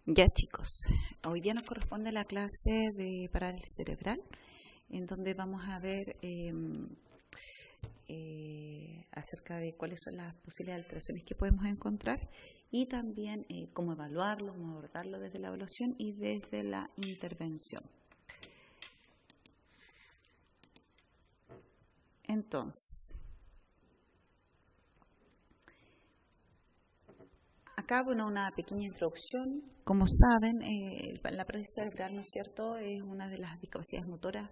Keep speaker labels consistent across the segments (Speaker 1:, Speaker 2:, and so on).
Speaker 1: Ya chicos, hoy día nos corresponde la clase de parálisis cerebral, en donde vamos a ver acerca de cuáles son las posibles alteraciones que podemos encontrar y también cómo evaluarlo, cómo abordarlo desde la evaluación y desde la intervención. Entonces, acá, una pequeña introducción. Como saben, la parálisis cerebral, ¿no es cierto?, es una de las discapacidades motoras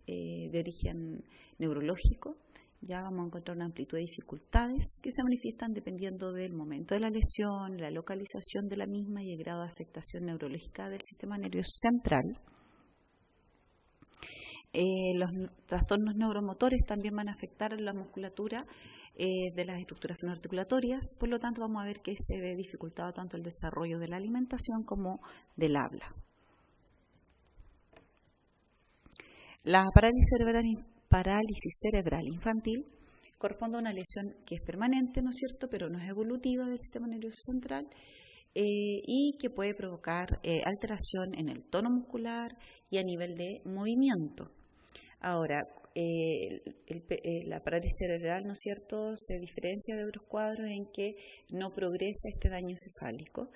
Speaker 1: de origen neurológico. Ya vamos a encontrar una amplitud de dificultades que se manifiestan dependiendo del momento de la lesión, la localización de la misma y el grado de afectación neurológica del sistema nervioso central. Los trastornos neuromotores también van a afectar la musculatura de las estructuras fenoarticulatorias, por lo tanto vamos a ver que se ve dificultado tanto el desarrollo de la alimentación como del habla. La parálisis cerebral infantil corresponde a una lesión que es permanente, ¿no es cierto?, pero no es evolutiva del sistema nervioso central y que puede provocar alteración en el tono muscular y a nivel de movimiento. Ahora, la parálisis cerebral, ¿no es cierto?, se diferencia de otros cuadros en que no progresa este daño encefálico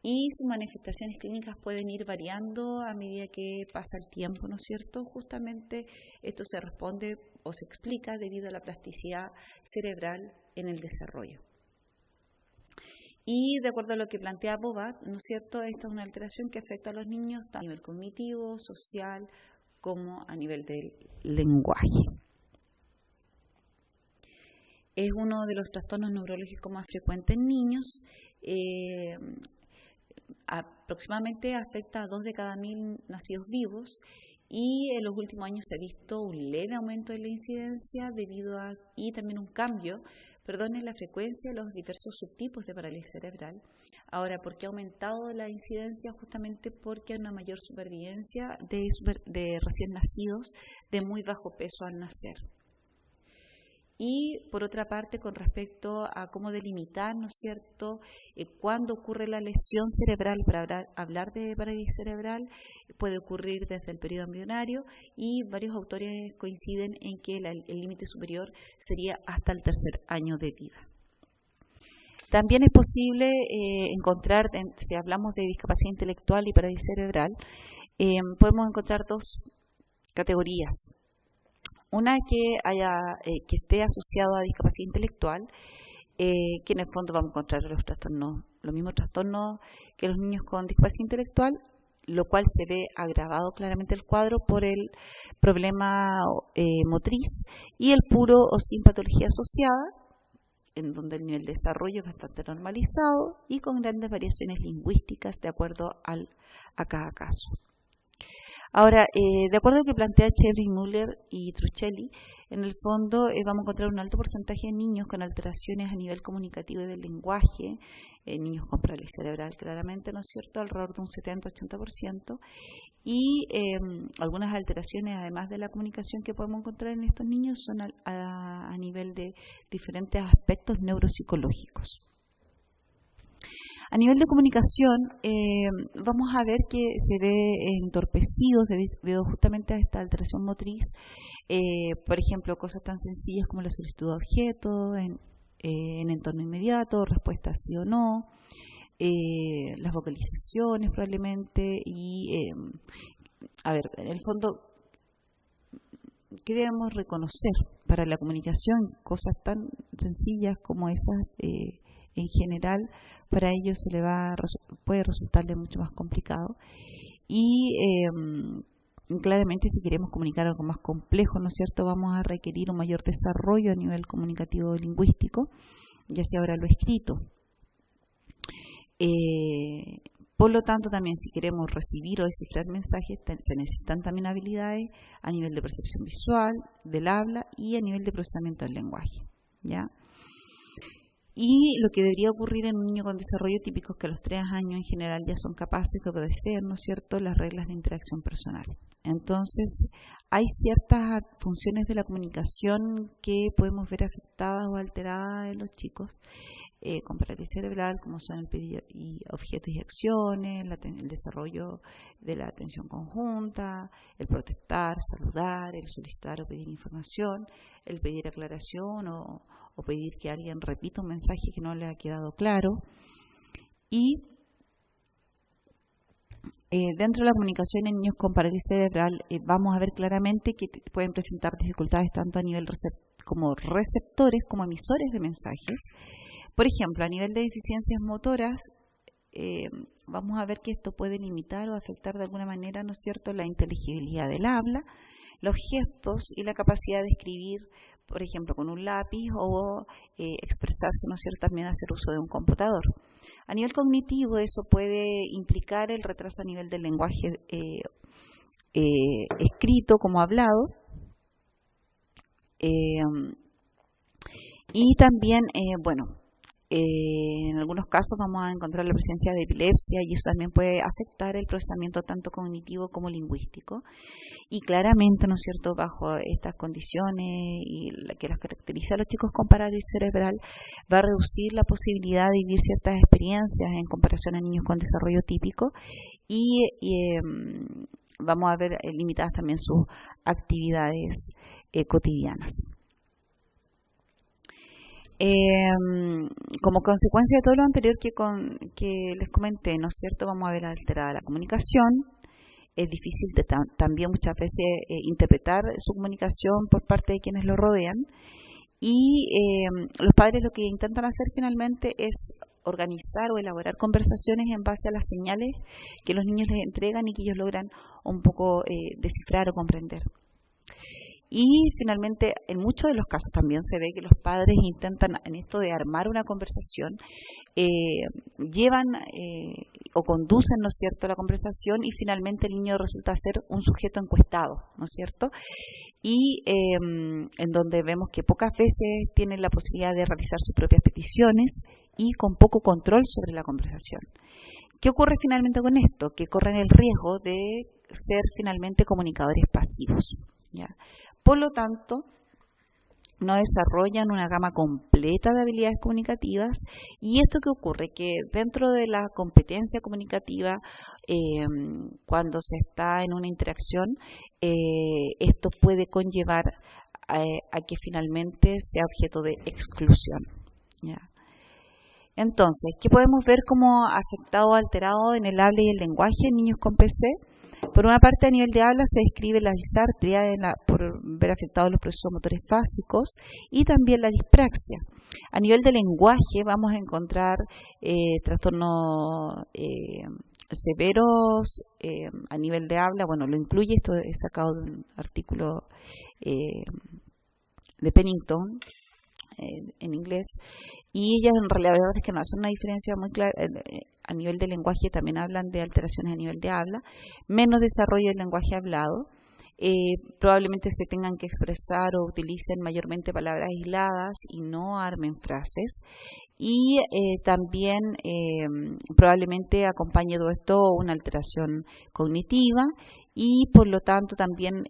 Speaker 1: y sus manifestaciones clínicas pueden ir variando a medida que pasa el tiempo, ¿no es cierto? Justamente esto se responde o se explica debido a la plasticidad cerebral en el desarrollo. Y de acuerdo a lo que plantea Bobat, ¿no es cierto?, esta es una alteración que afecta a los niños tanto a nivel cognitivo, social, como a nivel del lenguaje. Es uno de los trastornos neurológicos más frecuentes en niños. Aproximadamente afecta a 2 de cada 1000 nacidos vivos y en los últimos años se ha visto un leve aumento de la incidencia y también un cambio en la frecuencia de los diversos subtipos de parálisis cerebral. Ahora, ¿por qué ha aumentado la incidencia? Justamente porque hay una mayor supervivencia de recién nacidos de muy bajo peso al nacer. Y por otra parte, con respecto a cómo delimitar, ¿no es cierto?, cuándo ocurre la lesión cerebral, para hablar de parálisis cerebral, puede ocurrir desde el periodo embrionario y varios autores coinciden en que el límite superior sería hasta el 3er año de vida. También es posible encontrar, si hablamos de discapacidad intelectual y parálisis cerebral, podemos encontrar 2 categorías. Una que esté asociado a discapacidad intelectual, que en el fondo vamos a encontrar los mismos trastornos que los niños con discapacidad intelectual, lo cual se ve agravado claramente el cuadro por el problema motriz y el puro o sin patología asociada, en donde el nivel de desarrollo es bastante normalizado y con grandes variaciones lingüísticas de acuerdo a cada caso. Ahora, de acuerdo a lo que plantea Chevrey, Müller y Truchelli, en el fondo vamos a encontrar un alto porcentaje de niños con alteraciones a nivel comunicativo y del lenguaje, niños con parálisis cerebral claramente, ¿no es cierto?, alrededor de un 70-80%, y algunas alteraciones además de la comunicación que podemos encontrar en estos niños son a nivel de diferentes aspectos neuropsicológicos. A nivel de comunicación, vamos a ver que se ve entorpecido debido justamente a esta alteración motriz, por ejemplo, cosas tan sencillas como la solicitud de objetos en entorno inmediato, respuesta sí o no, las vocalizaciones probablemente y, en el fondo, ¿qué debemos reconocer para la comunicación? Cosas tan sencillas como esas, en general, para ellos puede resultarle mucho más complicado. Y claramente, si queremos comunicar algo más complejo, ¿no es cierto?, vamos a requerir un mayor desarrollo a nivel comunicativo lingüístico, ya sea ahora lo escrito. Por lo tanto, también si queremos recibir o descifrar mensajes, se necesitan también habilidades a nivel de percepción visual, del habla y a nivel de procesamiento del lenguaje, ¿ya? Y lo que debería ocurrir en un niño con desarrollo típico es que a los 3 años en general ya son capaces de obedecer, ¿no es cierto?, las reglas de interacción personal. Entonces, hay ciertas funciones de la comunicación que podemos ver afectadas o alteradas en los chicos con parálisis cerebral, como son el pedir y objetos y acciones, el desarrollo de la atención conjunta, el protestar, saludar, el solicitar o pedir información, el pedir aclaración o pedir que alguien repita un mensaje que no le ha quedado claro. Y dentro de la comunicación en niños con parálisis cerebral vamos a ver claramente que pueden presentar dificultades tanto a nivel como receptores como emisores de mensajes. Por ejemplo, a nivel de deficiencias motoras, vamos a ver que esto puede limitar o afectar de alguna manera, ¿no es cierto?, la inteligibilidad del habla, los gestos y la capacidad de escribir, por ejemplo, con un lápiz o expresarse, ¿no es cierto?, también hacer uso de un computador. A nivel cognitivo, eso puede implicar el retraso a nivel del lenguaje escrito como hablado, y también, en algunos casos vamos a encontrar la presencia de epilepsia y eso también puede afectar el procesamiento tanto cognitivo como lingüístico. Y claramente, ¿no es cierto?, bajo estas condiciones y que las caracteriza a los chicos con parálisis cerebral, va a reducir la posibilidad de vivir ciertas experiencias en comparación a niños con desarrollo típico y vamos a ver limitadas también sus actividades cotidianas. Como consecuencia de todo lo anterior que les comenté, ¿no es cierto?, vamos a ver alterada la comunicación. Es difícil también muchas veces interpretar su comunicación por parte de quienes lo rodean. Y los padres lo que intentan hacer finalmente es organizar o elaborar conversaciones en base a las señales que los niños les entregan y que ellos logran un poco descifrar o comprender. Y finalmente, en muchos de los casos también se ve que los padres intentan, en esto de armar una conversación, llevan o conducen, ¿no es cierto?, la conversación y finalmente el niño resulta ser un sujeto encuestado, ¿no es cierto?, y en donde vemos que pocas veces tienen la posibilidad de realizar sus propias peticiones y con poco control sobre la conversación. ¿Qué ocurre finalmente con esto? Que corren el riesgo de ser finalmente comunicadores pasivos, ¿ya? Por lo tanto, no desarrollan una gama completa de habilidades comunicativas. ¿Y esto qué ocurre? Que dentro de la competencia comunicativa, cuando se está en una interacción, esto puede conllevar a que finalmente sea objeto de exclusión, ¿ya? Entonces, ¿qué podemos ver como afectado o alterado en el habla y el lenguaje en niños con PC? Por una parte, a nivel de habla se describe la disartria por ver afectados los procesos motores básicos y también la dispraxia. A nivel de lenguaje vamos a encontrar trastornos severos a nivel de habla. Bueno, lo incluye, esto es sacado de un artículo de Pennington en inglés, y ellas en realidad la verdad es que no hacen una diferencia muy clara. A nivel de lenguaje también hablan de alteraciones a nivel de habla, menos desarrollo del lenguaje hablado, probablemente se tengan que expresar o utilicen mayormente palabras aisladas y no armen frases, y también probablemente acompañe todo esto una alteración cognitiva y por lo tanto también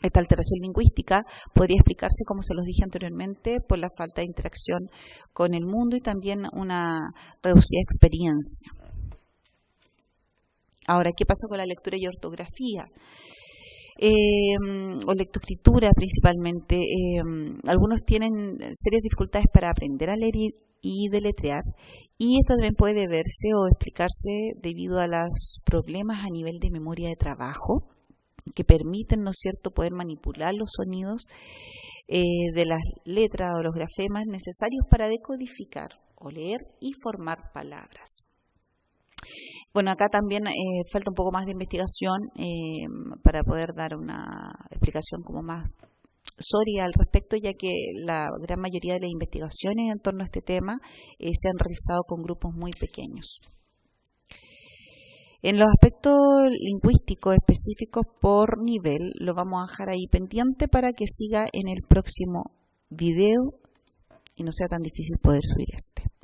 Speaker 1: esta alteración lingüística podría explicarse, como se los dije anteriormente, por la falta de interacción con el mundo y también una reducida experiencia. Ahora, ¿qué pasa con la lectura y ortografía? O lectoescritura principalmente. Algunos tienen serias dificultades para aprender a leer y deletrear, y esto también puede verse o explicarse debido a los problemas a nivel de memoria de trabajo, que permiten, ¿no es cierto?, poder manipular los sonidos de las letras o los grafemas necesarios para decodificar o leer y formar palabras. Bueno, acá también falta un poco más de investigación para poder dar una explicación como más sólida al respecto, ya que la gran mayoría de las investigaciones en torno a este tema se han realizado con grupos muy pequeños. En los aspectos lingüísticos específicos por nivel, lo vamos a dejar ahí pendiente para que siga en el próximo video y no sea tan difícil poder subir este.